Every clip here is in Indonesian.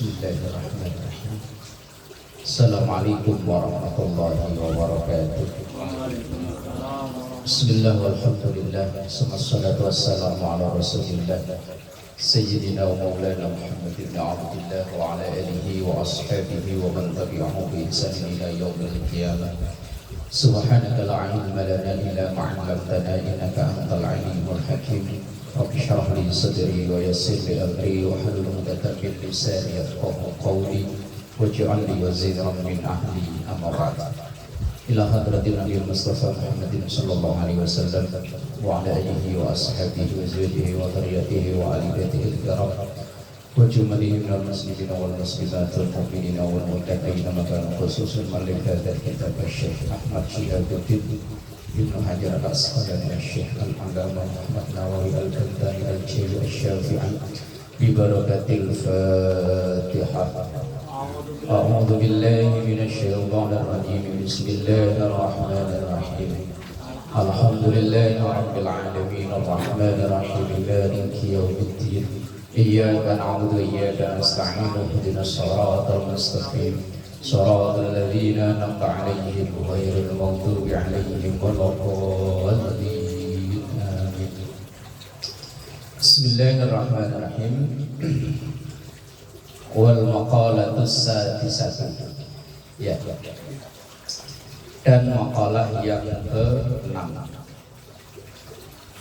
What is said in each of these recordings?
Bismillahirrahmanirrahim. Assalamualaikum warahmatullahi wabarakatuh. Bismillah walhamdulillah. Wassalatu wassalamu ala rasulillah Sayyidina wa maulana Muhammad ibn Abdillah wa ala alihi wa ashabihi wa man tabi'ahu bi ihsanin ila yaumil qiyamah. Subhanaka la ilma lana illa ma 'allamtana innaka antal alimul hakim. Rabbi shrah li sadri wa yassir li amri wa hlul 'uqdatam min lisani yafqahu qawli waj'al li waziran min ahli amma ba'd. Ila hadratin Nabi Mustafa Muhammadin sallallahu alaihi wasallam wa ala alihi wa ashabihi wa zawjihi wa dhurriyyatihi wa ali baitihi al-kiram wa jumlihim minal muslimin wal muslimat wal mu'minin wal muttaqin makan khususun malik hadzal kitab Syekh Ahmad Syihabuddin Ibnu Hajar al-Asqalani Syekh al-Allamah Muhammad Nawawi al-Kandani al-Jili al-Syafi'i bi barakatil Fatihah. A'udzu billahi minasy syaithanir rajim. Bismillahir rahmanir rahim. Alhamdulillahi rabbil alamin arrahmanir rahim maliki yaumiddin. Iyyaka na'budu wa iyyaka nasta'in ihdinas siratal mustaqim siratal ladzina an'amta 'alaihim ghairil maghdubi 'alaihim waladdallin. Amin. Bismillahirrahmanirrahim. Wal maqalatus sadisatu. Ya. Dan maqalah yang ke-6.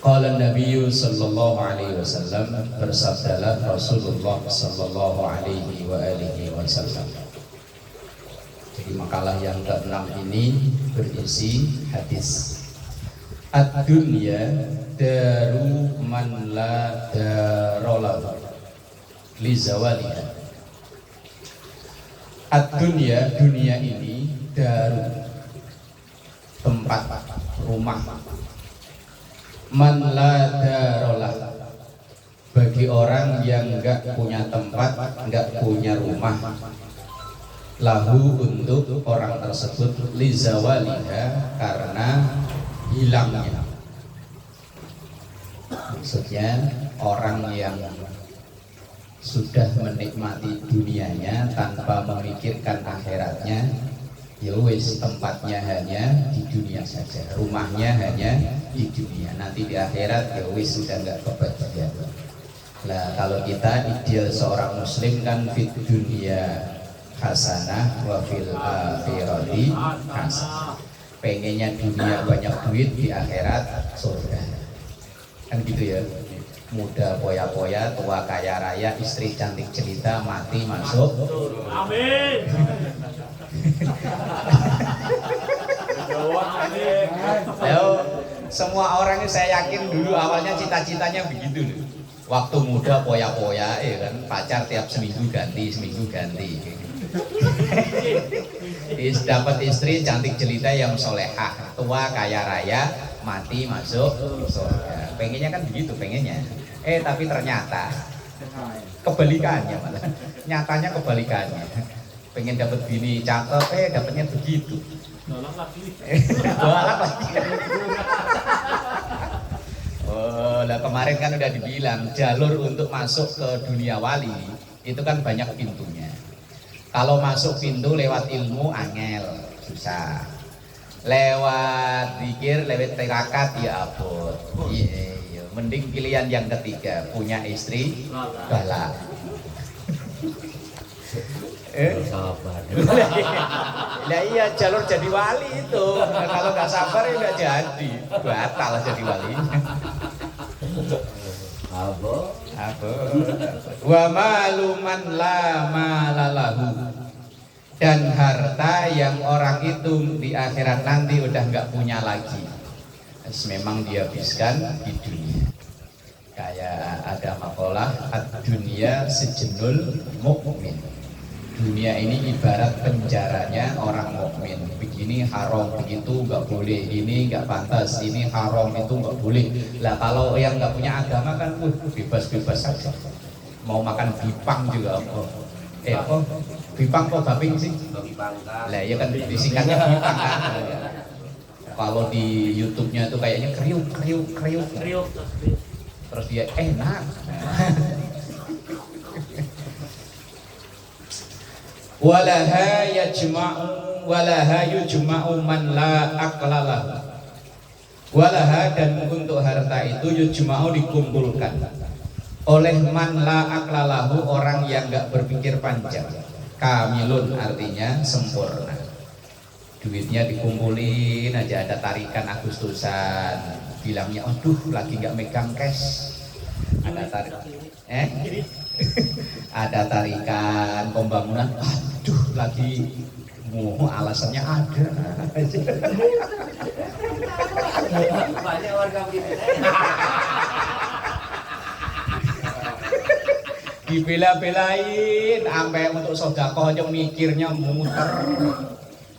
Qala Nabi sallallahu alaihi wasallam, bersabdalah Rasulullah sallallahu alaihi wa alihi wasallam. Jadi makalah yang ke-6 ini berisi hadis. Ad-dunya daru man la darolahu li zawaliha. Ad-dunya, dunia ini daru, tempat, rumah. Man la darolah, bagi orang yang enggak punya tempat, enggak punya rumah. Lahu, untuk orang tersebut, li zawaliha, karena hilangnya. Maksudnya orang yang sudah menikmati dunianya tanpa memikirkan akhiratnya, ya wis, tempatnya hanya di dunia saja, rumahnya hanya di dunia, nanti di akhirat ya wis sudah nggak kebagian. Nah, kalau kita ideal seorang muslim kan fit dunia hasanah wa fil akhirati hasanah, pengennya dunia banyak duit, di akhirat surga, kan gitu ya. Muda poya-poya, tua kaya raya, istri cantik jelita, mati masuk. Amin. Semua orang ini saya yakin dulu awalnya cita-citanya begitu. Waktu muda poya-poya, kan pacar tiap seminggu ganti. Dapat istri cantik jelita yang solehah, tua kaya raya, mati masuk surga. Pengennya kan begitu, pengennya. Tapi ternyata kebalikannya, malah nyatanya kebalikannya. Pengen dapat bini cakep, dapatnya begitu. Nolak lagi. Lah kemarin kan udah dibilang jalur untuk masuk ke dunia wali itu kan banyak pintunya. Kalau masuk pintu lewat ilmu angel, susah. Lewat zikir, lewat tirakat ya abot. Mending pilihan yang ketiga, punya istri galak. Nah iya, jalur jadi wali itu. Kalau nggak sabar ya nggak jadi, batal jadi wali. Abo. Wa maluman la malalahu, dan harta yang orang itu di akhirat nanti udah nggak punya lagi. Memang dihabiskan di dunia. Kayak ada makalah, ad-dunya sejnul mukmin. Dunia ini ibarat penjaranya orang mukmin. Begini haram, begitu nggak boleh, ini nggak pantas, ini haram, itu nggak boleh. Lah kalau yang nggak punya agama kan bebas-bebas saja. Mau makan bipang juga apa? Bipang kok baping sih? Lah ya kan disingkatnya bipang kan. Kalau di YouTube-nya tuh kayaknya kriuk. Terus dia enak. walaha yujma'u man la aqlalah. Walaha, dan untuk harta itu yujma'u dikumpulkan oleh man la aqlalahu, orang yang enggak berpikir panjang. Kamilun artinya sempurna. Duitnya dikumpulin aja, ada tarikan Agustusan, bilangnya aduh lagi nggak megang cash, ada ada tarikan pembangunan, aduh lagi mau alasannya ada. Banyak warga begitu. Dibela-belain sampai untuk sedekah aja mikirnya muter.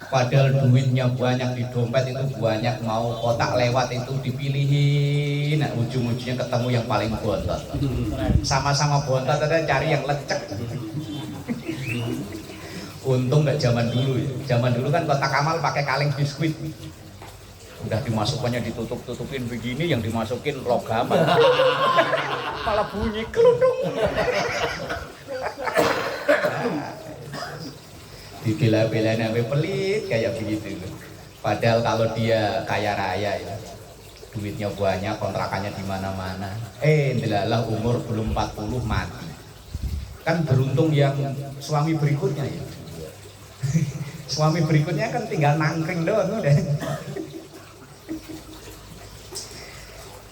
Padahal duitnya banyak di dompet itu banyak, mau kotak lewat itu dipilihin, nah ujung-ujungnya ketemu yang paling bontot. Sama-sama bontot, ada cari yang lecek. Untung nggak zaman dulu ya. Zaman dulu kan kotak amal pakai kaleng biskuit. Udah dimasukannya ditutup-tutupin begini, yang dimasukin logam. Malah bunyi keludung. Dibela-belain sampai pelit kayak begitu. Padahal kalau dia kaya raya ya, duitnya banyak, kontrakannya di mana-mana. Delalah umur belum 40 mati. Kan beruntung yang suami berikutnya ya. Suami berikutnya kan tinggal nangkring doang udah.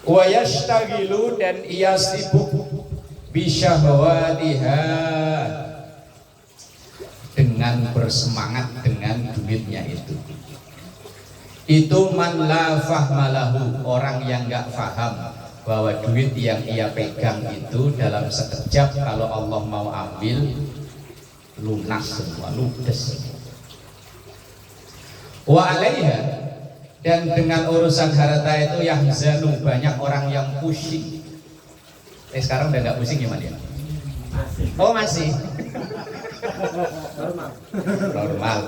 Wa yastagilu, dan ia sibuk bisyahwatiha, dengan bersemangat dengan duitnya itu man la fahmalahu, orang yang enggak faham bahwa duit yang ia pegang itu dalam sekejap kalau Allah mau ambil lunas semua, ludes. Wa alaiha, dan dengan urusan harta itu yahzanu, banyak orang yang pusing. Sekarang udah enggak pusing gimana ya? Oh masih normal.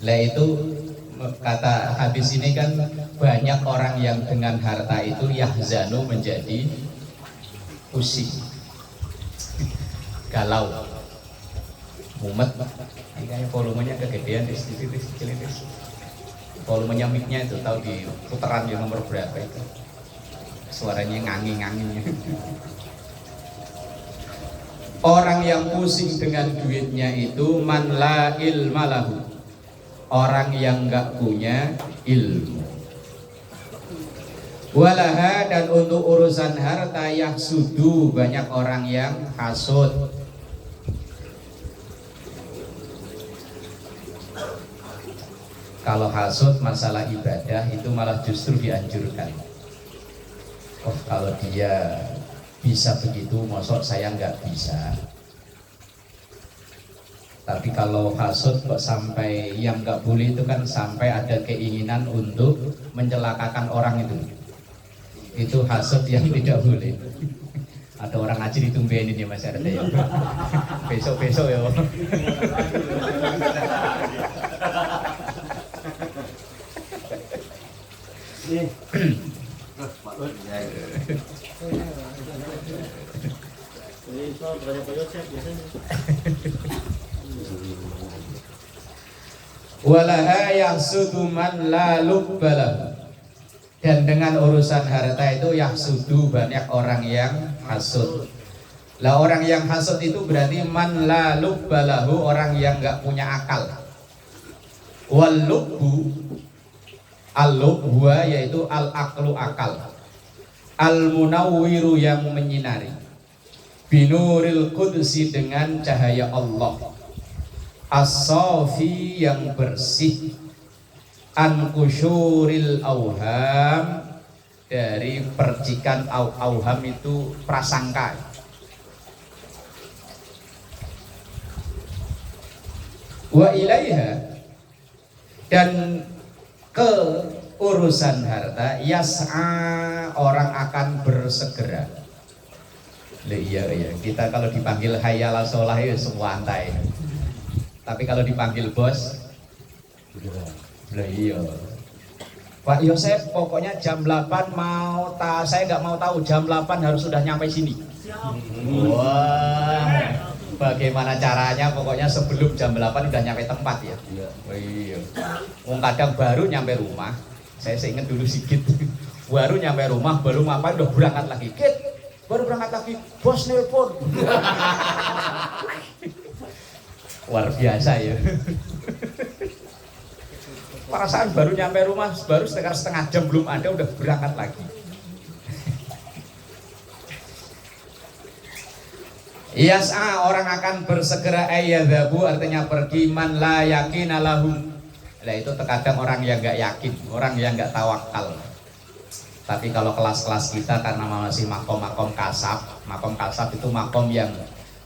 Lah itu kata habis ini kan banyak orang yang dengan harta itu yahzanu, menjadi pusing, galau, mumet. Ini volumenya kegedean di situ, volumenya mic-nya itu tahu di putaran yang nomor berapa itu, suaranya ngangi-nganginya. Orang yang pusing dengan duitnya itu man la ilma lahu, orang yang enggak punya ilmu. Walaha, dan untuk urusan harta yahsudu, banyak orang yang hasud. Kalau hasud masalah ibadah itu malah justru dianjurkan. Oh kalau dia bisa begitu, mosok saya nggak bisa. Tapi kalau hasud kok sampai yang nggak boleh itu kan sampai ada keinginan untuk mencelakakan orang itu hasud yang tidak boleh. Ada orang ngaji ditumbenin ya Mas, ada ya. Besok ya. Walaha yahsudu man la lubbalah, dan dengan urusan harta itu yahsudu, banyak orang yang hasud. Lah orang yang hasud itu berarti man la lubbalahu, orang yang enggak punya akal. Wal lubbu, al-lubbu yaitu al-aqlu, akal. Al-munawwiru, yang menyinari. Binuril qudsi, dengan cahaya Allah. As-safi, yang bersih. An kusyuril auham, dari percikan auham itu prasangka. Wa ilaiha, dan ke urusan harta yas'a, orang akan bersegera. Iya, kita kalau dipanggil hayya ala sholah ya semua antai. Tapi kalau dipanggil bos, iya Pak Yosef, pokoknya jam 8 saya nggak mau tahu, jam 8 harus sudah nyampe sini. Wah, Bagaimana caranya? Pokoknya sebelum jam 8 udah nyampe tempat ya. Iya. Oh iya. Kadang baru nyampe rumah. Saya ingat dulu sedikit. Baru nyampe rumah, baru mapan udah berangkat lagi. Kit, baru berangkat lagi. Bos nelpon. Luar biasa ya. Perasaan baru nyampe rumah, baru setengah jam belum ada udah berangkat lagi. Yas'a, orang akan bersegera ayyadhabu, artinya pergi, man la yakina lahum. Nah itu terkadang orang yang nggak yakin, orang yang nggak tawakal. Tapi kalau kelas-kelas kita karena masih makom kasab itu makom yang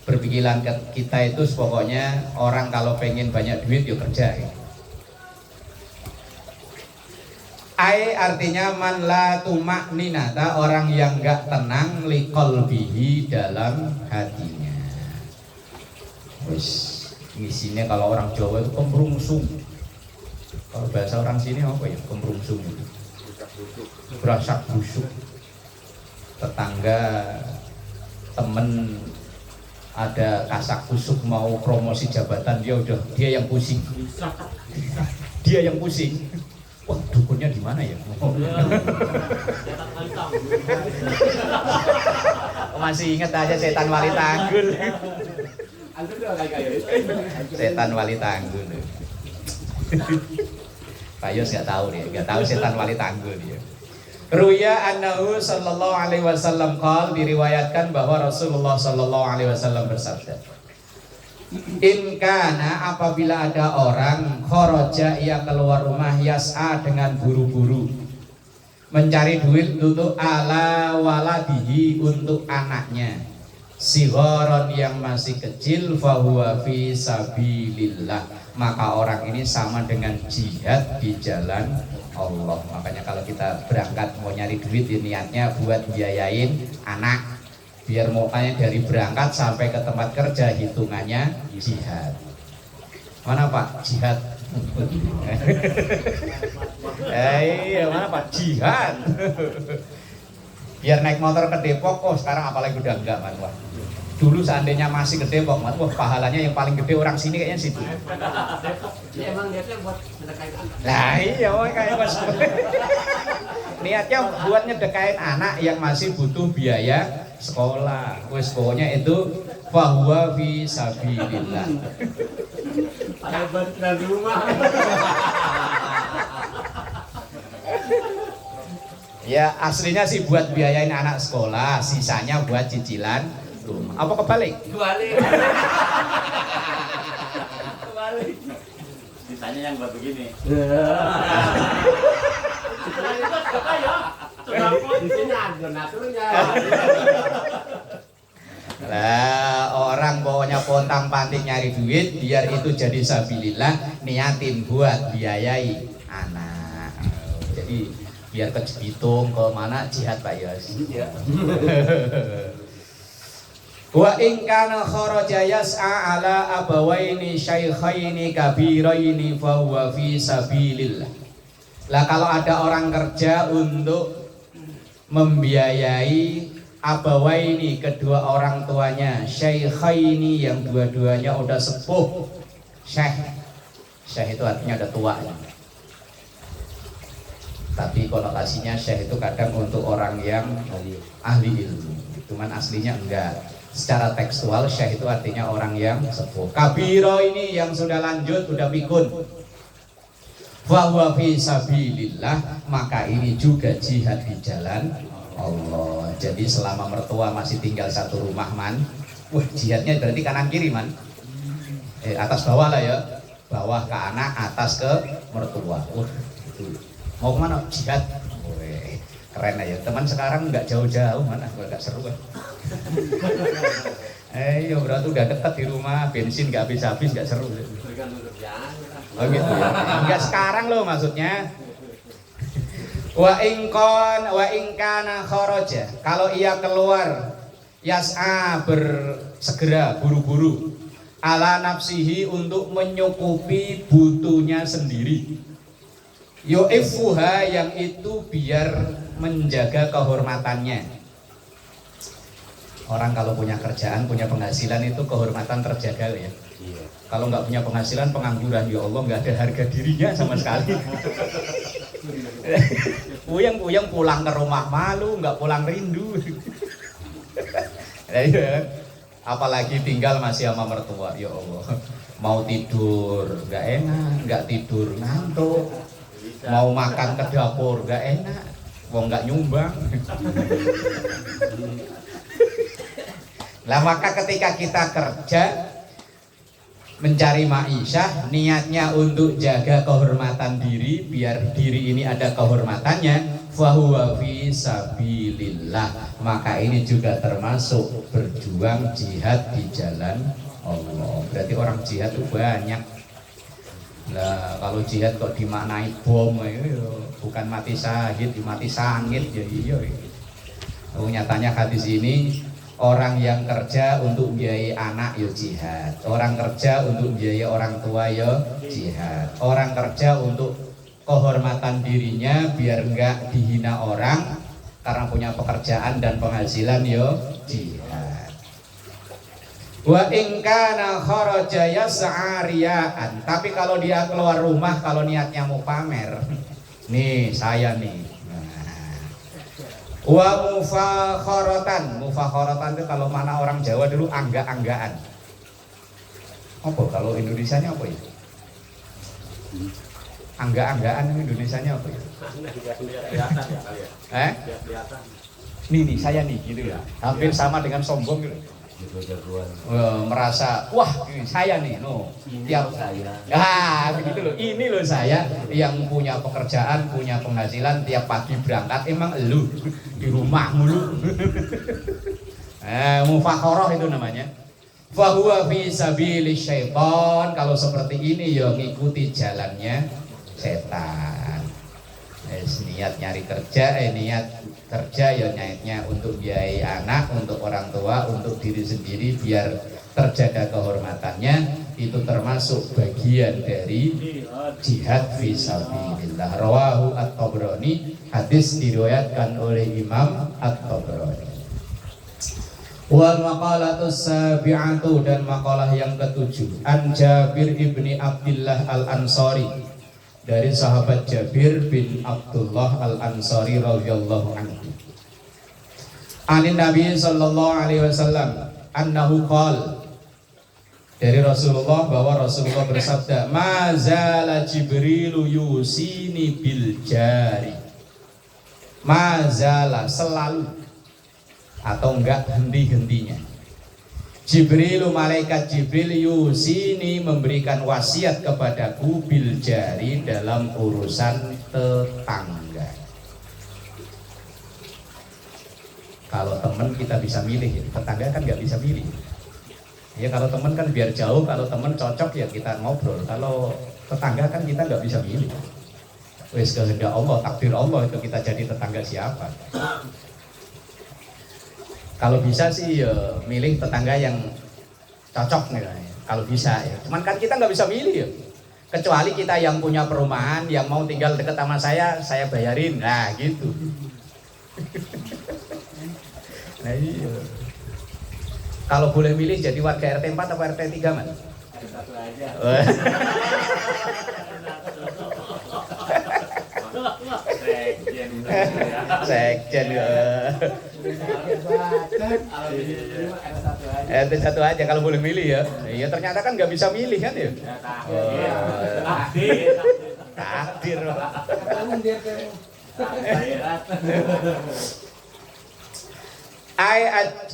berpikiran kita itu pokoknya orang kalau pengen banyak duit yuk kerja. Ai artinya man la tumakninata, orang yang nggak tenang liqalbihi, dalam hatinya. Wis ngisinya kalau orang Jawa itu kemrungsung. Kalau bahasa orang sini apa ya kemrungsung itu? Berasak busuk. Tetangga temen ada kasak busuk mau promosi jabatan, dia yang pusing. Dia yang pusing. Wah, dukunnya di mana ya? Masih ingat aja setan wali tanggul. Setan wali tanggul. Pak Yos nggak tahu dia, nggak tahu setan wali tanggul dia. Ruya annahu sallallahu alaihi wasallam qol, diriwayatkan bahwa Rasulullah sallallahu alaihi wasallam bersabda, in kana, apabila ada orang kharaja, ia keluar rumah, yas'a, dengan buru-buru mencari duit untuk ala waladihi, untuk anaknya, sigharon, yang masih kecil, fahuwa fi sabilillah, maka orang ini sama dengan jihad di jalan Allah. Makanya kalau kita berangkat mau nyari duit, niatnya buat biayain anak, biar mukanya dari berangkat sampai ke tempat kerja hitungannya jihad. Mana Pak? Jihad. Iya, mana Pak? Jihad. Biar naik motor ke Depok, kok sekarang apalagi udah enggak, Man. Wah. Dulu seandainya masih ke Depok, Man, wah pahalanya yang paling gede orang sini kayaknya situ. Ya emang niatnya buat sedekahin anak. Nah iya, kayak Mas. Niatnya buat nyedekain anak yang masih butuh biaya sekolah. Wes pokoknya itu fahuwa fi sabilillah. Kayak bantuan rumah. Ya aslinya sih buat biayain anak sekolah, sisanya buat cicilan rumah. Apa kebalik? Kebalik. Kebalik. Sisanya yang buat begini. Selain itu apa ya? Terdapat di sini ada donaturnya. Lah orang pokoknya pontang panting nyari duit biar itu jadi sabilillah, niatin buat biayai anak. Jadi biar ke Cibitung ke mana jihad Pak Yos. Iya. Wa in kana kharaja yas'a ala abawaini syaikhaini kabiraini fa huwa fi sabilillah. Lah kalau ada orang kerja untuk membiayai abawaini, kedua orang tuanya, syaikhaini, yang dua-duanya udah sepuh. Syekh itu artinya udah tua. Tapi konotasinya syekh itu kadang untuk orang yang ahli ilmu. Cuman aslinya enggak. Secara tekstual syekh itu artinya orang yang sepuh. Kabiro ini yang sudah lanjut, sudah pikun. Fahuwa fi sabilillah, maka ini juga jihad di jalan Allah. Jadi selama mertua masih tinggal satu rumah, Man, wah jihadnya berarti kanan kiri, Man. Atas bawah lah ya. Bawah ke anak, atas ke mertua. Wah, itu. Mau kemana? Jihad. Wih, keren aja. Teman sekarang nggak jauh-jauh, mana? Nggak seru kan? Iya berarti udah dekat di rumah, bensin nggak habis-habis, nggak seru. Oh gitu ya. Enggak sekarang loh maksudnya. Wa in kana kharaja, kalau ia keluar, yas'a, bersegera, buru-buru, ala nafsihi, untuk menyukupi butuhnya sendiri, yu'ifuha, yang itu biar menjaga kehormatannya. Orang kalau punya kerjaan, punya penghasilan itu kehormatan terjaga ya. Iya. Kalau nggak punya penghasilan, pengangguran, ya Allah, nggak ada harga dirinya sama sekali. Puyeng-puyeng pulang ke rumah malu, nggak pulang rindu. Apalagi tinggal masih sama mertua, ya Allah. Mau tidur nggak enak, nggak tidur ngantuk. Mau makan ke dapur nggak enak, mau nggak nyumbang. Lah maka ketika kita kerja mencari ma'isyah, niatnya untuk jaga kehormatan diri, biar diri ini ada kehormatannya, fahuwa fi sabilillah, maka ini juga termasuk berjuang jihad di jalan Allah. Berarti orang jihad itu banyak. Lah kalau jihad kok dimaknai bom, bukan mati syahid, mati sangit ya iya. Nyatanya hadis ini, orang yang kerja untuk biayai anak ya jihad, orang kerja untuk biayai orang tua ya jihad, orang kerja untuk kehormatan dirinya biar enggak dihina orang karena punya pekerjaan dan penghasilan ya jihad. Wa in kana kharaja yas'ariyaan, tapi kalau dia keluar rumah kalau niatnya mau pamer, nih saya nih. Wa mufakharatan itu kalau mana orang Jawa dulu angga-anggaan. Apa kalau Indonesianya apa ya? Angga-anggaan Indonesianya apa ya? Nih saya nih gitu ya. Hampir sama dengan sombong gitu. Merasa wah ini saya nih tiap saya begitu loh, ini loh saya yang punya pekerjaan, punya penghasilan, tiap pagi berangkat, emang elu di rumah mulu. Mufakharah itu namanya. Fahuwa fi sabilis syaitan, kalau seperti ini ya ngikuti jalannya setan. Niat nyari kerja, niat kerja ya niatnya untuk biayai anak, untuk orang tua, untuk diri sendiri biar terjaga kehormatannya, itu termasuk bagian dari jihad fi sabilillah. Rawahu at-Tabrani, hadis diriwayatkan oleh Imam at-Tabrani. Wal maqalatus sabi'atu, dan makalah yang ketujuh, an Jabir ibni Abdillah al-Ansari, dari sahabat Jabir bin Abdullah al-Ansari radhiyallahu anhu. Anin Nabi sallallahu alaihi wasallam annahu qala, dari Rasulullah bahwa Rasulullah bersabda, mazala Jibrilu yusini bil jari. Mazala, selalu atau enggak henti-hentinya, Jibrilu, malaikat Jibril, yusini, memberikan wasiat kepadaku, bil jari, dalam urusan tetangga. Kalau teman kita bisa milih, tetangga kan nggak bisa milih. Ya kalau teman kan biar jauh, kalau teman cocok ya kita ngobrol. Kalau tetangga kan kita nggak bisa milih. Wes kehendak Allah, takdir Allah itu kita jadi tetangga siapa. Kalau bisa sih ya milih tetangga yang cocok nih, kalau bisa ya. Cuman kan kita nggak bisa milih ya. Kecuali kita yang punya perumahan, yang mau tinggal dekat sama saya bayarin, nah gitu. Nah iya. Kalau boleh milih jadi warga RT 4 atau RT 3 man? Satu aja. Sekjen ya. RT 1 aja kalau boleh milih ya. Iya ternyata kan nggak bisa milih kan ya. Takdir.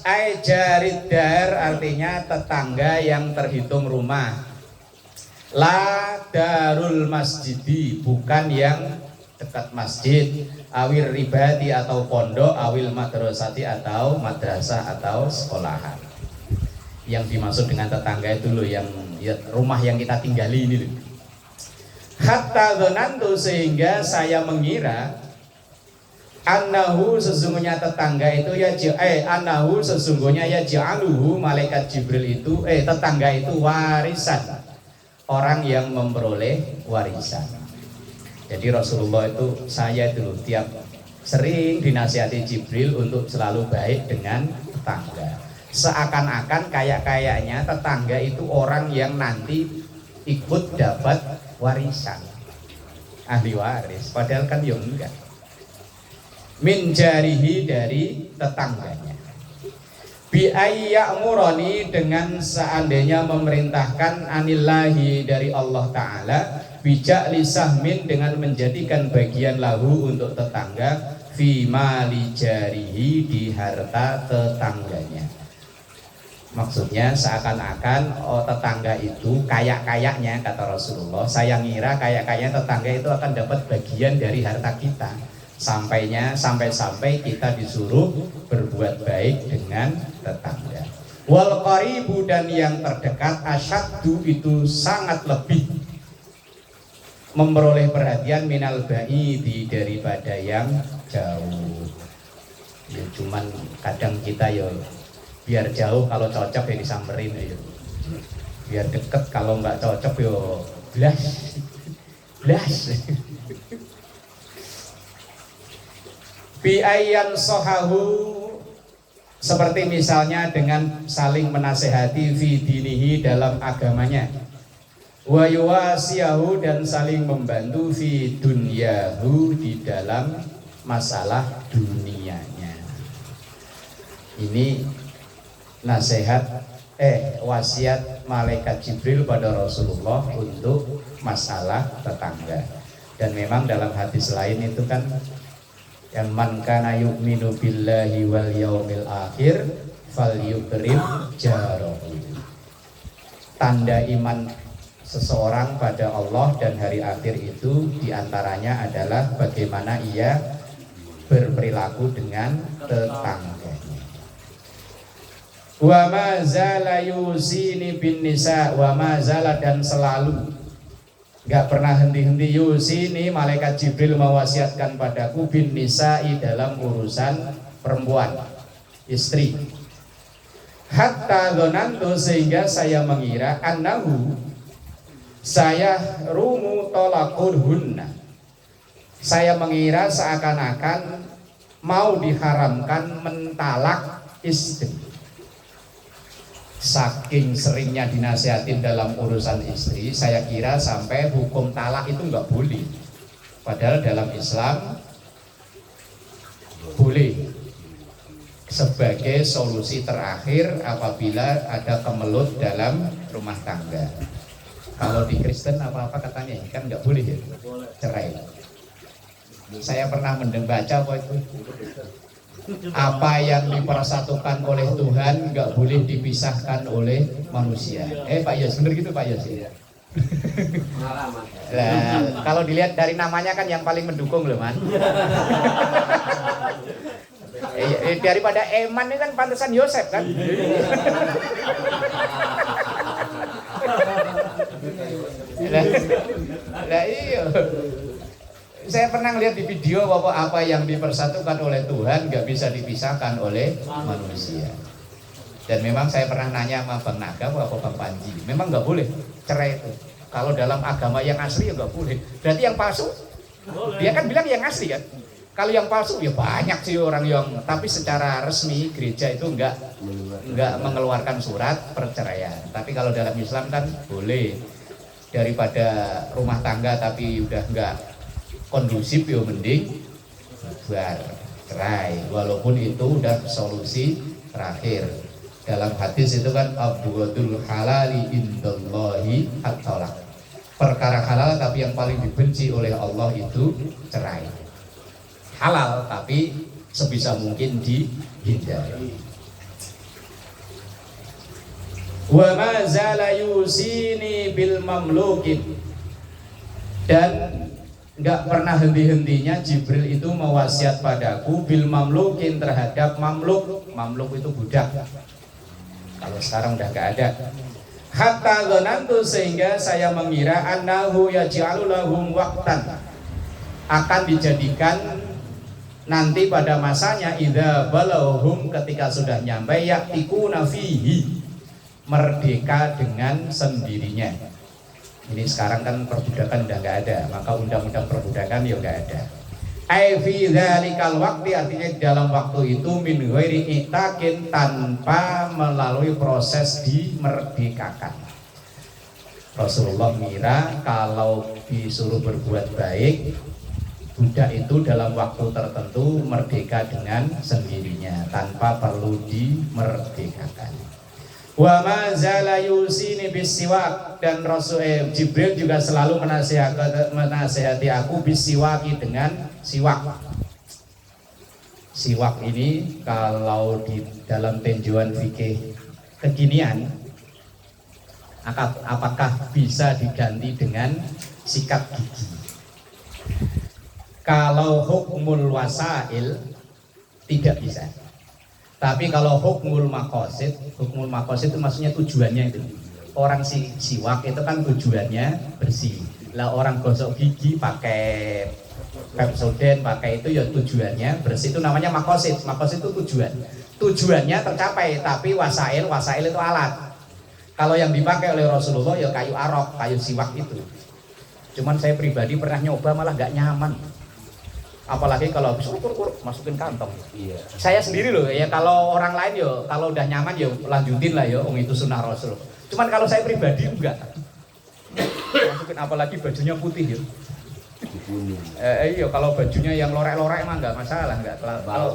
Ai jaridar artinya tetangga yang terhitung rumah. La darul masjidi, bukan yang dekat masjid, awil ribadi atau pondok, awil madrasati atau madrasah atau sekolahan. Yang dimaksud dengan tetangga itu loh, yang ya, rumah yang kita tinggali ini loh. Hatta dzanantu, sehingga saya mengira, annahu, sesungguhnya tetangga itu ya annahu, sesungguhnya ya ja'aluhu, malaikat Jibril itu tetangga itu warisan, orang yang memperoleh warisan. Jadi Rasulullah itu, saya dulu tiap sering dinasihati Jibril untuk selalu baik dengan tangga. Seakan-akan kayaknya tetangga itu orang yang nanti ikut dapat warisan, ahli waris, padahal kan ya enggak. Min jarihi, dari tetangganya. Bi ayyamurani, dengan seandainya memerintahkan, anillahi, dari Allah Ta'ala, bijak lisahmin, dengan menjadikan bagian lahu untuk tetangga, fi mali jarihi, di harta tetangganya. Maksudnya seakan-akan tetangga itu kayak-kayaknya, kata Rasulullah, saya ngira kayak-kayaknya tetangga itu akan dapat bagian dari harta kita. Sampai kita disuruh berbuat baik dengan tetangga. Wal qaribu, dan yang terdekat, asyaddu, itu sangat lebih memperoleh perhatian, minal ba'idi, daripada yang jauh. Ya cuman kadang kita ya biar jauh, kalau cocok ya disamperin ya. Biar deket, kalau nggak cocok ya blas. Bi ayyan sohahu, seperti misalnya dengan saling menasehati, fi dinihi, dalam agamanya, wa yuwasiyahu, dan saling membantu, fi dunyahu, di dalam masalah dunianya. Ini nasihat wasiat malaikat Jibril pada Rasulullah untuk masalah tetangga. Dan memang dalam hadis lain itu kan, yang man kana yu'minu billahi wal yaumil akhir falyukrim jarahu. Tanda iman seseorang pada Allah dan hari akhir itu diantaranya adalah bagaimana ia berperilaku dengan tetangganya. Wa ma zala yusini bin nisa, wa ma zala, dan selalu enggak pernah henti-henti, yusini, malaikat Jibril mewasiatkan padaku, bin nisa'i, dalam urusan perempuan, istri. Hatta dzanantu, sehingga saya mengira, annahu, saya rumu talaqurhunna, saya mengira seakan-akan mau diharamkan mentalak istri. Saking seringnya dinasihatin dalam urusan istri, saya kira sampai hukum talak itu nggak boleh. Padahal dalam Islam boleh sebagai solusi terakhir apabila ada kemelut dalam rumah tangga. Kalau di Kristen apa-apa katanya kan nggak boleh ya, cerai. Saya pernah membaca apa itu, apa yang dipersatukan oleh Tuhan nggak boleh dipisahkan oleh manusia. Pak Yos, bener gitu Pak Yos ya? Nah, kalau dilihat dari namanya kan yang paling mendukung loh man. Daripada Eman ini kan pantesan Yosef kan. Lah iya. Saya pernah lihat di video bahwa apa yang dipersatukan oleh Tuhan nggak bisa dipisahkan oleh manusia. Dan memang saya pernah nanya sama Bang Naga apa Bang Panji, memang nggak boleh cerai itu. Kalau dalam agama yang asli ya nggak boleh. Berarti yang palsu, dia kan bilang yang asli kan. Kalau yang palsu ya banyak sih orang yang, tapi secara resmi gereja itu nggak mengeluarkan surat perceraian. Tapi kalau dalam Islam kan boleh. Daripada rumah tangga tapi udah nggak kondusif ya mending bubar cerai, walaupun itu udah solusi terakhir. Dalam hadis itu kan abghadul halali indallahi at-talaq, perkara halal tapi yang paling dibenci oleh Allah itu cerai. Halal tapi sebisa mungkin dihindari. Wa ma zala yusini bil mamlukin, dan nggak pernah henti-hentinya Jibril itu mewasiat padaku bil mamlukin, terhadap mamluk. Mamluk itu budak. Kalau sekarang udah nggak ada. Hatta dzanantu, sehingga saya mengira annahu yaj'alu lahum waqtan, akan dijadikan nanti pada masanya idza balauhum, ketika sudah nyampe, yaktikuna fihi, merdeka dengan sendirinya. Ini sekarang kan perbudakan udah nggak ada, maka undang-undang perbudakan ya nggak ada. Ai fi dzalikal waqti, artinya dalam waktu itu min ghairi itakin, tanpa melalui proses dimerdekakan. Rasulullah mengira kalau disuruh berbuat baik, budak itu dalam waktu tertentu merdeka dengan sendirinya tanpa perlu dimerdekakan. Wa ma zala yusini bisiwak, dan Rasul Jibril juga selalu menasihati aku bisiwaki, dengan siwak. Siwak ini kalau di dalam tinjauan fikih kekinian, apakah bisa diganti dengan sikat gigi? Kalau hukmul wasail tidak bisa. Tapi kalau hukmul maqasid itu maksudnya tujuannya itu. Orang siwak itu kan tujuannya bersih. Lah orang gosok gigi pakai Pepsodent, pakai itu ya tujuannya bersih, itu namanya maqasid. Maqasid itu tujuan. Tujuannya tercapai, tapi wasail itu alat. Kalau yang dipakai oleh Rasulullah ya kayu arok, kayu siwak itu. Cuman saya pribadi pernah nyoba malah gak nyaman. Apalagi kalau habis ukur masukin kantong. Iya. Saya sendiri loh ya, kalau orang lain yo kalau udah nyaman yo lanjutin lah yo, itu sunnah Rasul. Cuman kalau saya pribadi enggak. Masukin, apalagi bajunya putih yo. Iya, kalau bajunya yang lorek-lorek emang enggak masalah, enggak terlalu.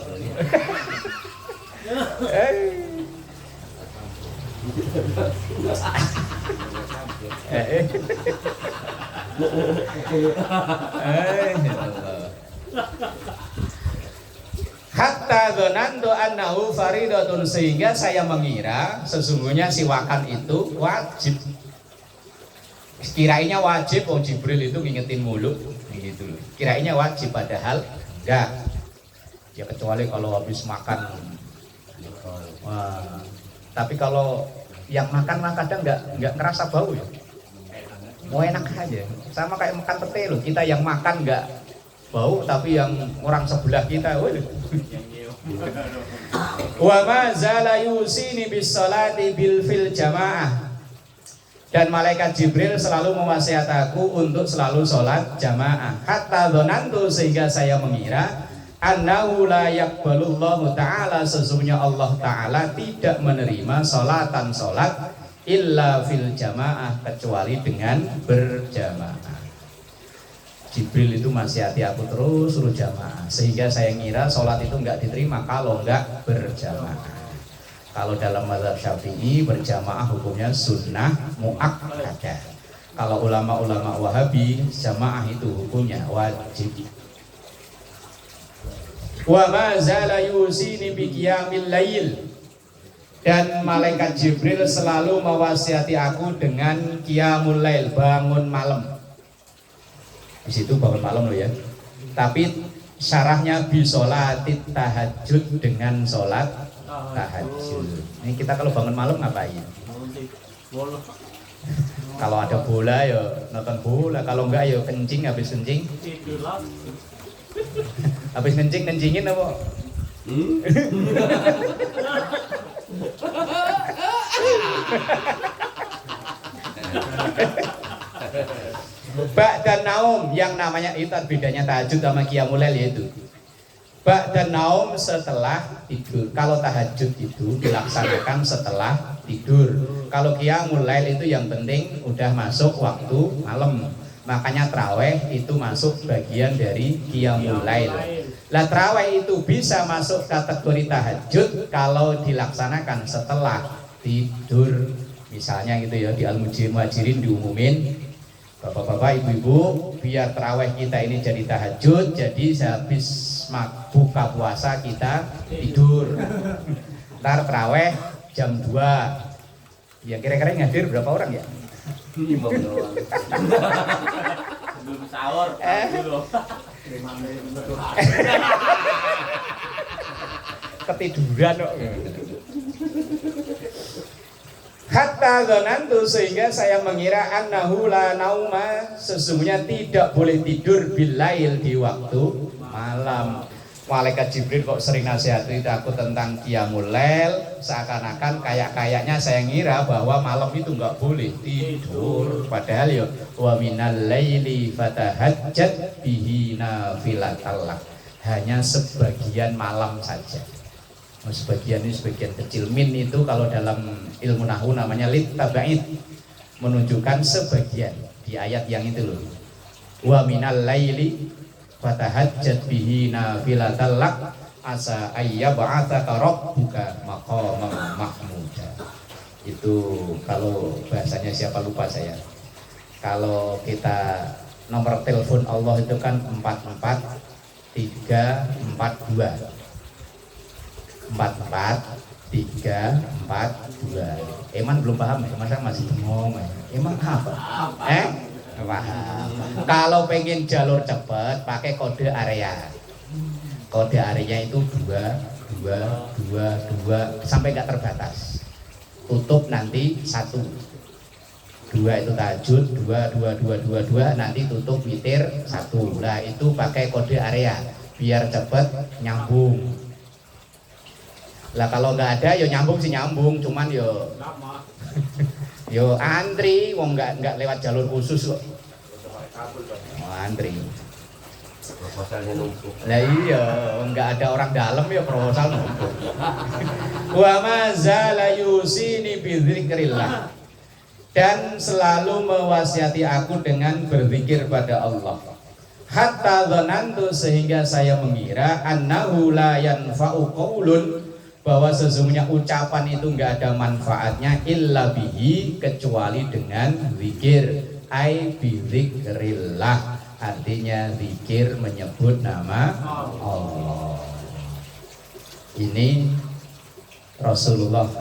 Hatta dzanantu annahu faridatun, sehingga saya mengira sesungguhnya siwakan itu wajib. Kirainnya wajib, Jibril itu ngingetin mulu gitu loh. Kirainnya wajib, padahal enggak. Ya kecuali kalau habis makan. Wah. Tapi kalau yang makan kadang enggak ngerasa bau ya. Mau enak aja. Sama kayak makan pete loh. Kita yang makan enggak bau, tapi yang orang sebelah kita, wa ma zala yusini bis salati bil fil jamaah, dan malaikat Jibril selalu mewasiat aku untuk selalu sholat jamaah. Hatta dzanantu, sehingga saya mengira annahu la yaqbalullahu ta'ala, sesungguhnya Allah Ta'ala tidak menerima sholat illa fil jamaah, kecuali dengan berjamaah. Jibril itu masih hati aku terus suruh jamaah, sehingga saya ngira sholat itu enggak diterima kalau enggak berjamaah. Kalau dalam mazhab Syafi'i berjamaah hukumnya sunnah muakkadah. Kalau ulama-ulama Wahabi jamaah itu hukumnya wajib. Wa ma zala yusini bi qiyamil lail, dan malaikat Jibril selalu mewasiati aku dengan qiyamul lail, bangun malam. Di situ bangun malam loh ya. Tapi syarahnya bi sholatit tahajud, dengan sholat tahajud. Ini kita kalau bangun malam ngapain? Kalau ada bola ya nonton bola, kalau enggak ya kencing, habis kencing. Habis kencingin apa? Ba'dan naum, yang namanya itu bedanya tahajud sama qiyamul lail, yaitu ba'dan naum, setelah tidur. Kalau tahajud itu dilaksanakan setelah tidur. Kalau qiyamul lail itu yang penting udah masuk waktu malam. Makanya traweh itu masuk bagian dari qiyamul lail. Lah traweh itu bisa masuk kategori tahajud kalau dilaksanakan setelah tidur. Misalnya gitu ya, di Al-Muhajirin diumumin, bapak-bapak, ibu-ibu, biar tarawih kita ini jadi tahajud, jadi habis buka puasa kita tidur. Ntar tarawih jam 2. Ya kira-kira yang hadir berapa orang ya? 5 doang. Belum sahur. Ketiduran kok. Hatta dzanantu, sehingga saya mengira annahu la nauma, sesungguhnya tidak boleh tidur bilail, di waktu malam. Malaikat Jibril kok sering nasihati aku tentang qiyamul lail, seakan-akan kayaknya saya ngira bahwa malam itu nggak boleh tidur, padahal ya wa minal laili fatahajjat bihi nafilatal lak, hanya sebagian malam saja. Sebagian ini sebagian kecil. Min itu kalau dalam ilmu nahwu namanya lit tabaid, menunjukkan sebagian di ayat yang itu loh. Wa minal laili fatahajjat bihi nafilatal lak asa ayyab'atsaka rabbuka maqaman mahmuda. Itu kalau bahasanya siapa lupa saya. Kalau kita nomor telepon Allah itu kan 44342. 44342. Eman belum paham ya? Masa masih bengong ya? Emang apa? Paham. Kalau pengen jalur cepat pakai kode area. Kode areanya itu 2 sampai nggak terbatas. Tutup nanti 1. 2 itu tahajud, 2 nanti tutup witir 1. Nah itu pakai kode area biar cepat nyambung. Lah kalau nggak ada yo nyambung sih nyambung, cuman yo yo antri, wong nggak lewat jalur khusus kok. Oh, antri. Proposalnya numpuk. Lah iya, nggak ada orang dalam ya proposal numpuk. Wa ma zala yusini bi dzikrillah. Dan selalu mewasiati aku dengan berzikir pada Allah. Hatta dzanantu, sehingga saya mengira annahu la yanfa'u qaulun, bahwa sesungguhnya ucapan itu nggak ada manfaatnya illa bihi, kecuali dengan zikir. Ai bi dzikrillah, artinya zikir menyebut nama Allah. Ini Rasulullah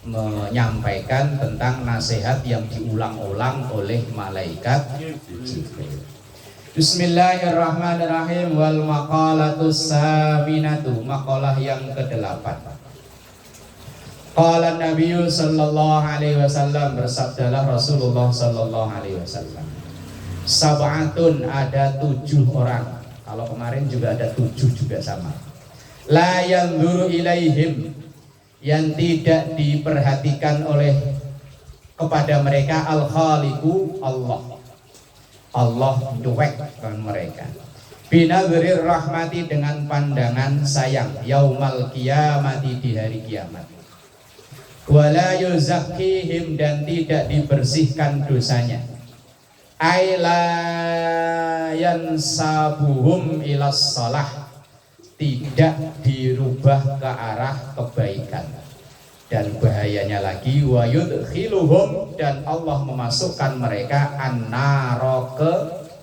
menyampaikan tentang nasihat yang diulang-ulang oleh malaikat Jibril. Bismillahirrahmanirrahim. Wal maqalatus saminatu, maqalah yang ke-8. Qala Nabi sallallahu alaihi wasallam, bersabdalah Rasulullah sallallahu alaihi wasallam. Sab'atun, ada 7 orang. Kalau kemarin juga ada 7 juga sama. La yanzuru ilaihim, yang tidak diperhatikan oleh kepada mereka al-khaliqu, Allah cuekkan mereka. Binadhirir rahmati, dengan pandangan sayang, yaumal qiyamati, di hari kiamat. Wala yuzakkihim, dan tidak dibersihkan dosanya. Aila yansabuhum ilas salah, tidak dirubah ke arah kebaikan. Dan bahayanya lagi, wa yudkhiluhum, dan Allah memasukkan mereka an-naro, ke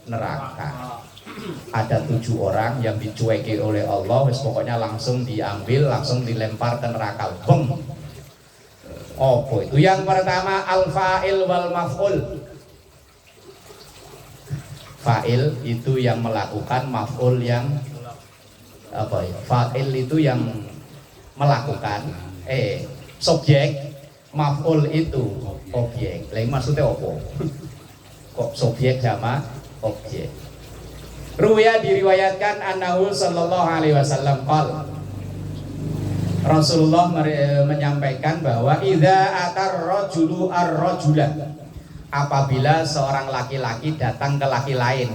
neraka. Ada 7 orang yang dicueki oleh Allah, wis pokoknya langsung diambil, langsung dilempar ke neraka. Beng. Apa itu? Yang pertama al-fa'il wal maf'ul. Fa'il itu yang melakukan, maf'ul yang apa ya? Fa'il itu yang melakukan, subjek, maf'ul itu objek. Lah maksudnya apa? Kok subjek sama objek? Ruya, diriwayatkan annahu sallallahu alaihi wasallam qala, Rasulullah menyampaikan bahwa idza atar rajulu ar-rajula, apabila seorang laki-laki datang ke laki lain.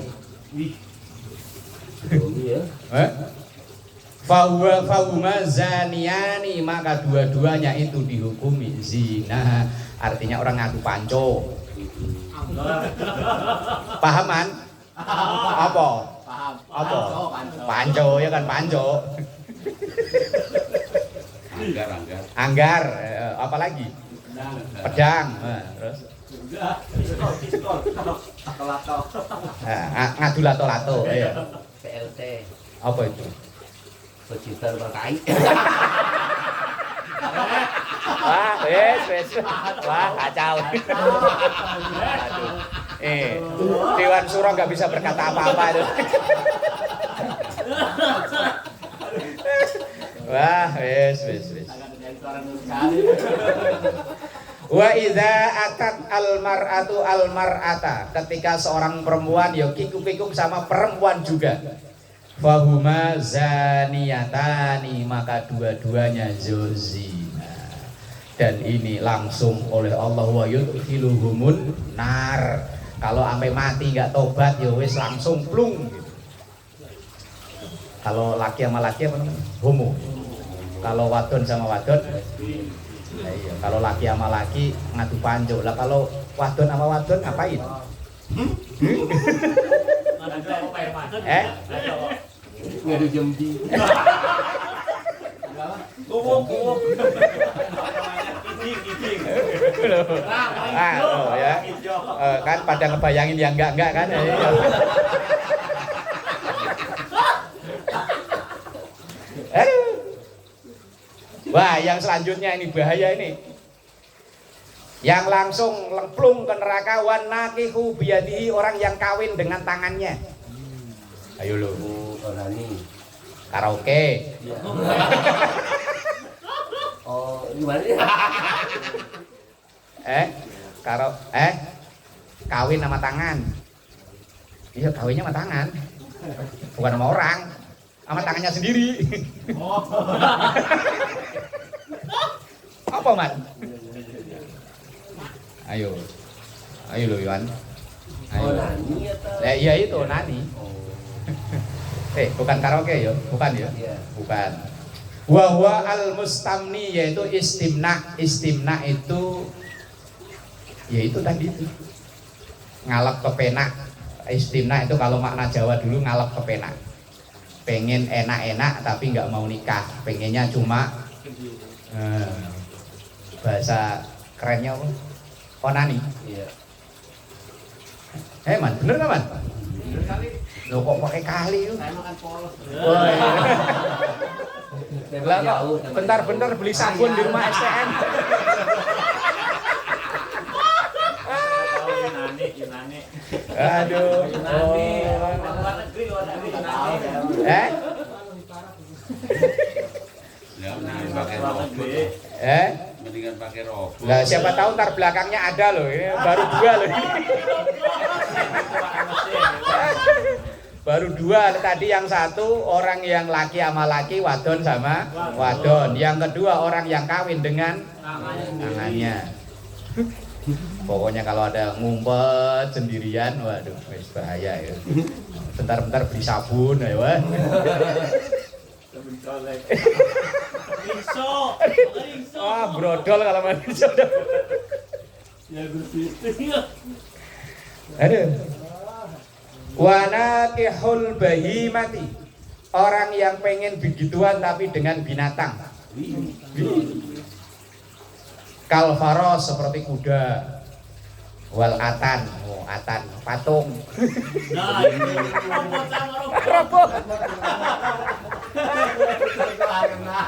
Fahuma zaniyani, maka dua-duanya itu dihukumi zina. Artinya orang ngadu panco. Pahaman? Apa? Apa? Panco ya kan, panco. Anggar, apa lagi? Pedang. Terus? Ngadu lato-lato. PLT. Apa itu? Pecinta berkait. Wah, wes. Wah, kacau. Dewan Suro nggak bisa berkata apa-apa itu. Wah, wes. Wa idza atat almar'atu almar'ata, ketika seorang perempuan ya kikuk-kikuk sama perempuan juga. Fahuma zaniyatani, maka dua-duanya zina. Dan ini langsung oleh Allah wa yudkhiluhumun nar. Kalau sampai mati nggak tobat ya wis langsung plung gitu. Kalau laki sama laki apa namanya? Homo. Kalau wadon sama wadon, nah iya. Kalau laki sama laki ngadu panjo. Lah kalau wadon sama wadon ngapain? Ngadu jembi. Kuwuk. Ya. Kan pada ngebayangin yang enggak kan. Wah, yang selanjutnya ini bahaya ini. Yang langsung lemplung ke neraka, wan nakihu biyadihi, orang yang kawin dengan tangannya. Ayo lo. Karaoke. Oh, gimana? Kawin sama tangan. Iya, kawinnya sama tangan. Bukan sama orang. Sama tangannya sendiri. Apa, Man? Ayo lo, Iwan. Ayo. Iya itu nani. Bukan karaoke ya, bukan ya? Bukan. Wa al-mustamni, yaitu istimna. Istimna itu yaitu tadi itu. Ngalap kepenak. Istimna itu kalau makna Jawa dulu ngalap kepenak. Pengen enak-enak tapi nggak mau nikah. Pengennya cuma bahasa kerennya apa? Onani. Iya. Man, bener nggak, Man? Bener kali. Lo kok pakai kali yuk? Saya makan polos. Lah kok bentar-bentar beli sabun di rumah STM. Yunani. Aduh. Mendingan pakai rokok. Lah siapa tahu ntar belakangnya ada loh, ini baru 2 loh. Baru 2 tadi, yang satu orang yang laki sama laki, wadon sama wadon. Yang kedua orang yang kawin dengan tangannya. Pokoknya kalau ada ngumpet sendirian, waduh, bahaya ya. Bentar-bentar beli sabun, ayo. Brodol kalau manusia. Ya Gusti. Aduh. Wa nakihul bahimati, orang yang pengen begituan tapi dengan binatang. Kalfaros, seperti kuda. Wal atan, atan patung. Nah, ini robot.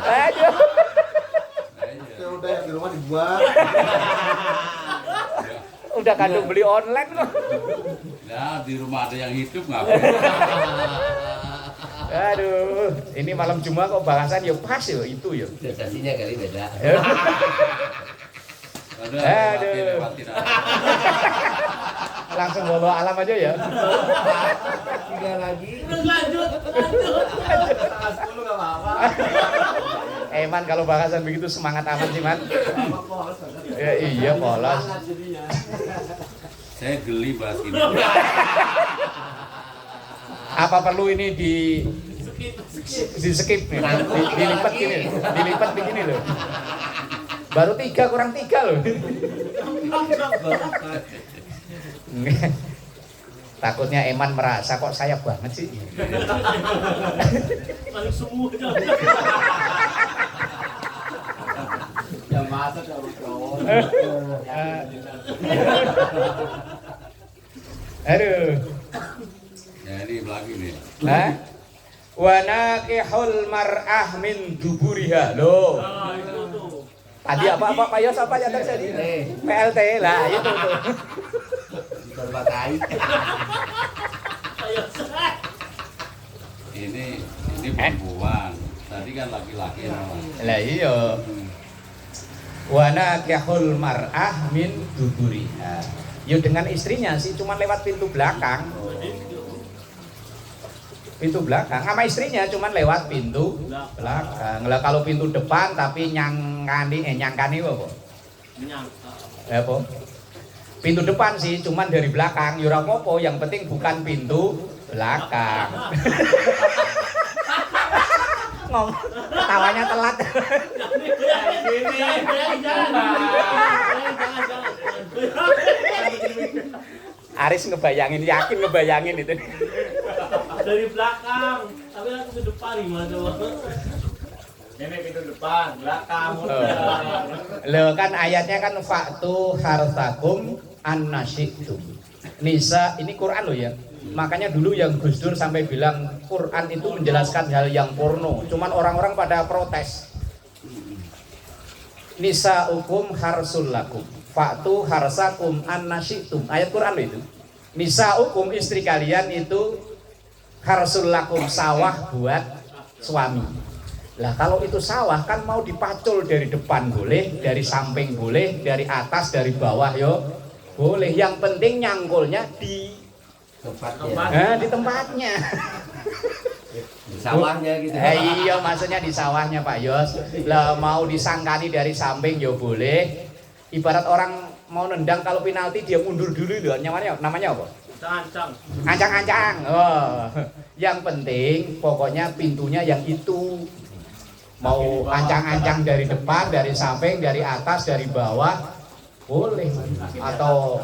Aduh. Udah di rumah dibuat. Udah kandung beli online loh. Nah, di rumah ada yang hidup ngapain? Aduh, ini malam Jumat kok bahasan ya pas ya itu ya. Sensasinya kali beda. Aduh. Langsung bawa alam aja ya. 3 lagi. Lanjut. Tanggal 10 enggak apa-apa. Man, kalau bahasan begitu semangat amat sih, Man. Ya, iya, polos. Saya geli bahas ini. Apa perlu ini di skip nih? Dilipat gini, dilipat begini loh. Baru 3 kurang 3 loh. Takutnya Eman merasa kok saya banget sih. Paling semua. Ya masa kalau Aduh. Ya ini lagi nih. Hah? Wa nakihul mar'ah min duburiha. Loh. Tadi apa Pak Yos apa yang tadi? PLT lah itu tuh. Berbagai. Ini perempuan. Tadi kan laki-laki namanya. Lah iya. Wa nakihul mar'ah min duburiha. Ya dengan istrinya sih, cuma lewat pintu belakang. Pintu belakang sama istrinya cuman lewat pintu belakang. Lah kalau pintu depan tapi nyangkani apa? Apa? Pintu depan sih cuman dari belakang ya ora apa-apa, yang penting bukan pintu belakang. Ngomong tawanya telat. Aris ngebayangin, yakin ngebayangin itu. Dari belakang, tapi aku ke depan gimana coba? Ini pintu depan, belakang. Loh kan ayatnya kan faktu hartakum annasyitum. Nisa ini Quran loh ya. Makanya dulu yang Gus Dur sampai bilang Quran itu menjelaskan hal yang porno. Cuman orang-orang pada protes. Nisa ukum harsul lakum. Faktu harsakum annasyitum. Ayat Quran loh itu. Nisa ukum istri kalian itu harsul lakum, sawah buat suami. Lah kalau itu sawah kan mau dipacul dari depan boleh, dari samping boleh, dari atas, dari bawah yo boleh. Yang penting nyangkulnya di tempatnya. Di tempatnya. Di sawahnya gitu. Iya maksudnya di sawahnya Pak Yos. Lah mau disangkani dari samping yo boleh. Ibarat orang mau nendang kalau penalti dia mundur dulu itu namanya apa? Ancang-ancang. Oh. Yang penting pokoknya pintunya yang itu. Mau ancang-ancang dari depan, dari samping, dari atas, dari bawah boleh. Atau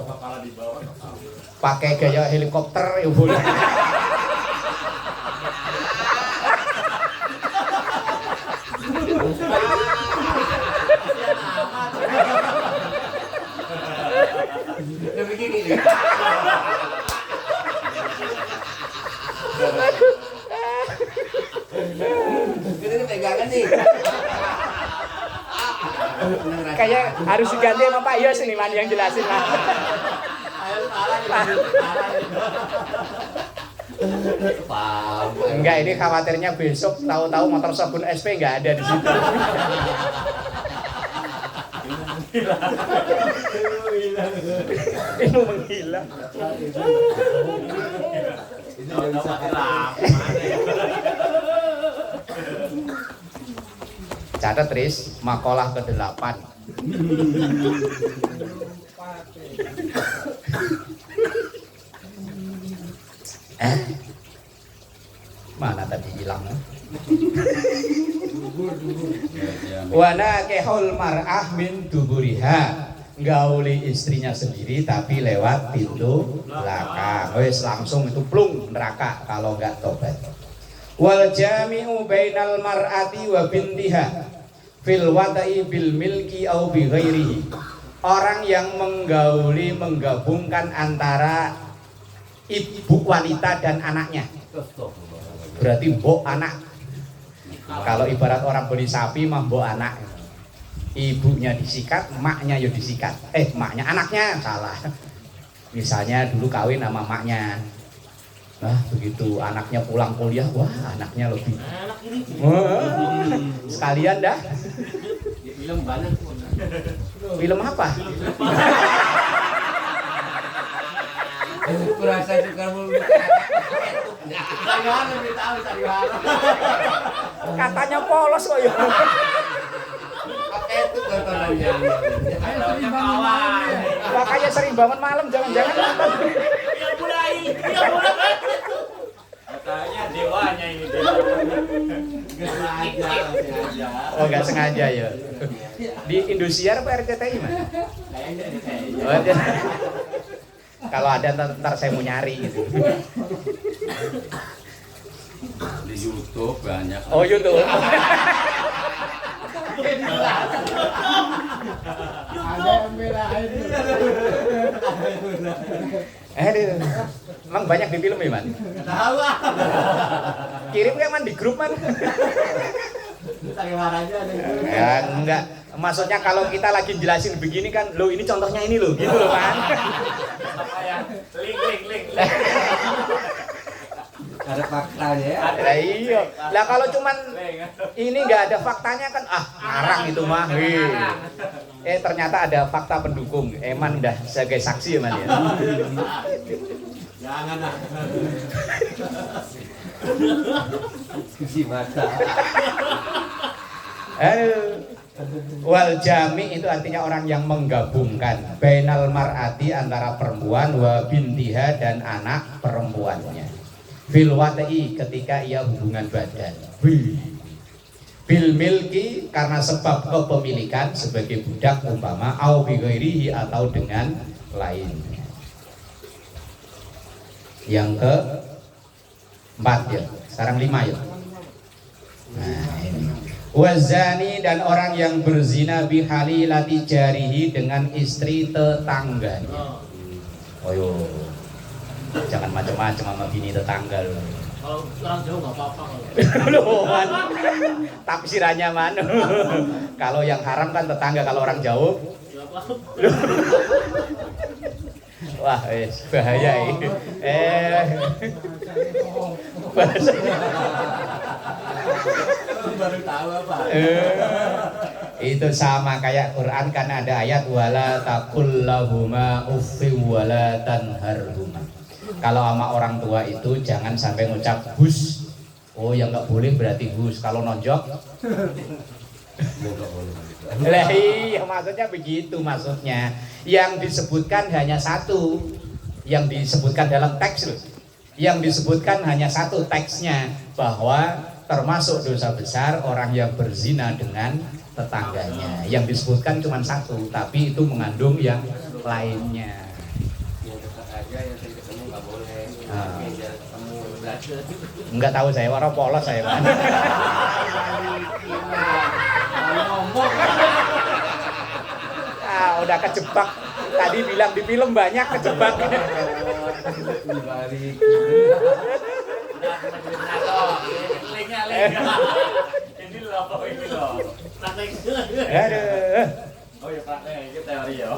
pakai gaya helikopter ya boleh. Ya begini nih. Ini pegangan nih. Kayak harus diganti sama Pak Yos ini man yang jelasin lah. Enggak, ini khawatirnya besok tahu-tahu motor sabun SP enggak ada di situ. Ilmu menghilang. Catat Tris, makalah ke-8. Mana tadi hilang? Wana kehol mar'ah min duburiha, gauli istrinya sendiri tapi lewat pintu belakang. Wes langsung itu plung neraka kalau enggak tobat. Wal jami'u bainal mar'ati wa bintiha fil wada'i bil milki au bi ghairihi. Orang yang menggauli, menggabungkan antara ibu wanita dan anaknya. Berarti mbok anak. Kalau ibarat orang beli sapi mah mbok anak. Ibunya disikat, maknya yo disikat. Maknya anaknya salah. Misalnya dulu kawin sama maknya. Nah, begitu anaknya pulang kuliah, wah anaknya lebih. Sekalian dah. Film banyak. Film apa? Kurasa juga mulu. Katanya polos kok ya. Itu tontonannya. Makanya sering bangun malam, jangan-jangan nonton. Dia mulai. Katanya dewanya ini. Sengaja. Oh, nggak sengaja ya. Di Indosiar apa RCTI mas? Oh, kalau ada ntar saya mau nyari gitu. Di YouTube banyak. Oh YouTube. Emang banyak di film ya man? Tahu ah. Kirim kan man di grup man. Cari aja ada. Ya enggak. Maksudnya kalau kita lagi jelasin begini kan, lo ini contohnya ini lo, gitu loh kan? Apa yang link. Ada faktanya ya. Lah iya. Lah kalau cuman ini nggak ada faktanya kan ngarang itu mah. Ternyata ada fakta pendukung. Eman udah sebagai saksi ya man ya. Jangan lah. Cuci mata. Wal jami itu artinya orang yang menggabungkan bainal mar'ati antara perempuan wa bintiha dan anak perempuannya. Fil wati ketika ia hubungan badan. Bil milki karena sebab kepemilikan sebagai budak umpama au bi ghairihi atau dengan lainnya. Yang ke 4 ya. Sekarang 5 ya. Nah, ini. Wazani dan orang yang berzina bihalilati jarihi dengan istri tetangganya. Oh yo. Jangan macam-macam sama bini tetangga loh. Kalau orang jauh nggak apa-apa. Loh, man. Tafsirannya mana? Kalau yang haram kan tetangga, kalau orang jauh. Wah, bahaya ini. Baru tahu apa? Itu sama kayak Quran kan ada ayat wala taqul lahuma uffi wala tanharhuma. Kalau sama orang tua itu jangan sampai ngucap hus. Oh, yang nggak boleh berarti hus. Kalau nonjok lah iya, maksudnya begitu maksudnya. Yang disebutkan hanya satu. Yang disebutkan dalam teks loh. Yang disebutkan hanya satu teksnya, bahwa termasuk dosa besar orang yang berzina dengan tetangganya. Yang disebutkan cuma satu, tapi itu mengandung yang lainnya. Yang dekat aja yang sering ketemu nggak boleh. Yang jarang ketemu Enggak tahu saya, orang polos saya kan. Udah kejebak. Tadi bilang di film banyak kejebak. Dibalik. Ini loh, ini loh. Aduh. Oh ya praktek itu teori ya.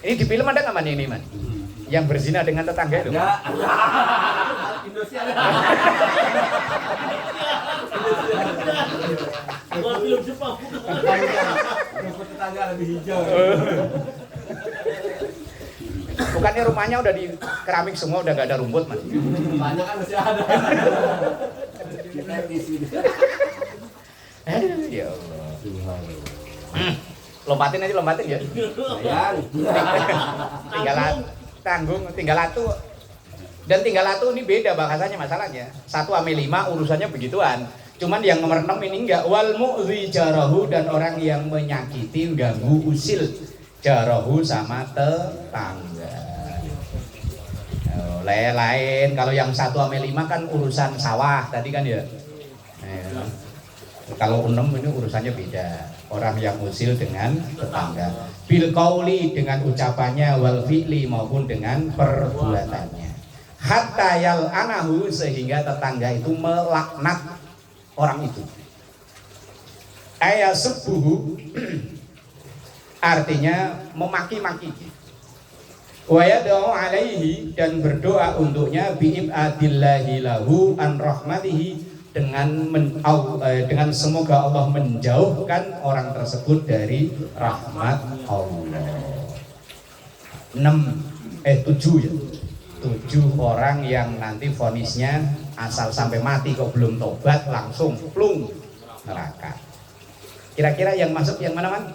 Ini di film ada nggak man ini man? Yang berzina dengan tetangga itu? Enggak. Indonesia. Bukan film Jepang. Rumput tetangga lebih hijau. Bukannya rumahnya udah di keramik semua, udah gak ada rumput man? Banyak kan masih ada. Kita di sini. Aduh, ya Allah. Lompatin aja, lompatin ya. Sayang. Tinggal latu. Dan tinggal latu ini beda bahasanya masalahnya. 1-5 urusannya begituan. Cuman yang nomor 6 ini enggak. Wal mu'zi jarahu, dan orang yang menyakiti, ganggu, usil jarahu sama tetangga. Lain. Kalau yang 1-5 kan urusan sawah tadi kan ya. Kalau 6 ini urusannya beda. Orang yang usil dengan tetangga. Bil qauli dengan ucapannya, wal fi'li maupun dengan perbuatannya. Hatta yal anahu, sehingga tetangga itu melaknat orang itu. Ayasubuhu artinya memaki-maki. Wa yad'u alaihi, dan berdoa untuknya bi'ibadillahi lahu an rahmatihi, dengan semoga Allah menjauhkan orang tersebut dari rahmat Allah. 7 ya. 7 orang yang nanti vonisnya asal sampai mati kok belum tobat langsung plung neraka. Kira-kira yang masuk yang mana man?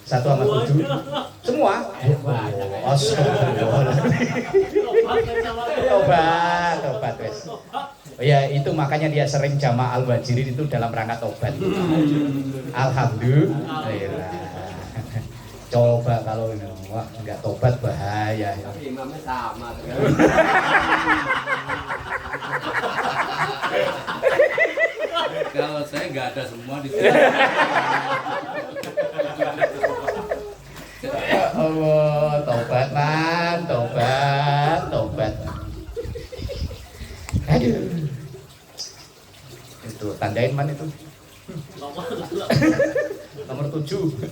1 sama 7 semua? Tobat wes. Oh ya, itu makanya dia sering jamaah al-wajirin itu dalam rangka tobat. Alhamdulillah. Coba kalau ini wah enggak tobat bahaya. Tapi imamnya sama. Kalau saya nggak ada semua di sini. Allah, tobat man, tobat. Aduh. Itu tandain man itu. Nomor 7, 8.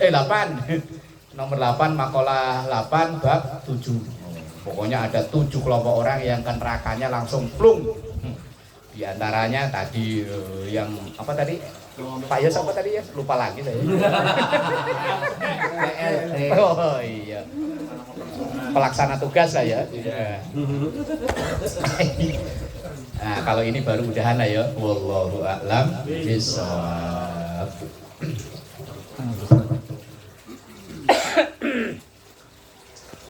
Nomor 8 makalah 8 bab 7. Pokoknya ada 7 kelompok orang yang kan nerakanya langsung plung. Di antaranya tadi yang apa tadi? Pak Yos apa tadi ya? Lupa lagi saya. Oh iya. Pelaksana tugas saya. Nah, Kalau ini baru udahan lah ya. Wallahu a'lam bishawab.